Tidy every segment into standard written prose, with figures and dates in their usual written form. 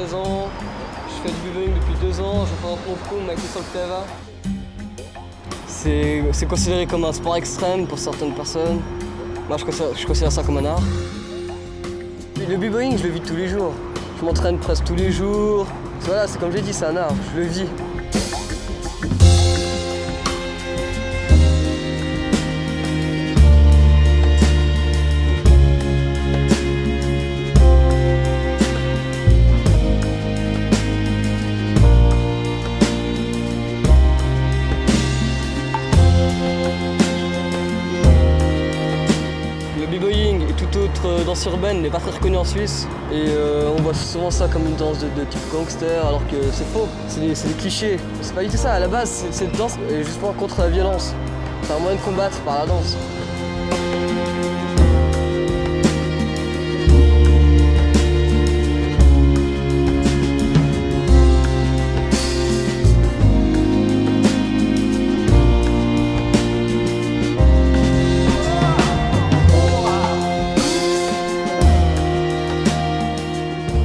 16 ans, je fais du b-boying depuis 2 ans, je fais un concours avec les Solteva. C'est considéré comme un sport extrême pour certaines personnes. Moi, je considère ça comme un art. Le b-boying, je le vis tous les jours. Je m'entraîne presque tous les jours. Voilà, c'est comme j'ai dit, c'est un art, je le vis. Le b-boying et toute autre danse urbaine n'est pas très reconnue en Suisse et on voit souvent ça comme une danse de type gangster alors que c'est faux, c'est des clichés. C'est pas du tout ça, à la base cette danse est justement contre la violence. C'est un moyen de combattre par la danse.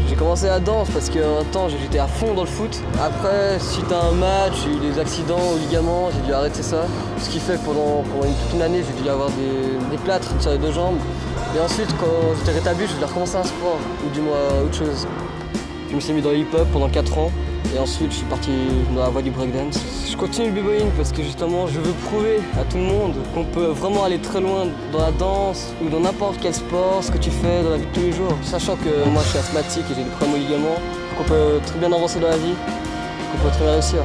J'ai commencé la danse parce qu'un temps j'étais à fond dans le foot. Après, suite à un match, j'ai eu des accidents aux ligaments, j'ai dû arrêter ça. Ce qui fait que pendant toute une année, j'ai dû avoir des plâtres sur les 2 jambes. Et ensuite, quand j'étais rétabli, je voulais recommencer un sport, ou du moins autre chose. Je me suis mis dans le hip-hop pendant 4 ans. Et ensuite, je suis parti dans la voie du breakdance. Je continue le b-boying parce que justement, je veux prouver à tout le monde qu'on peut vraiment aller très loin dans la danse ou dans n'importe quel sport, ce que tu fais dans la vie de tous les jours. Sachant que moi, je suis asthmatique et j'ai des problèmes aux ligaments, qu'on peut très bien avancer dans la vie, qu'on peut très bien réussir.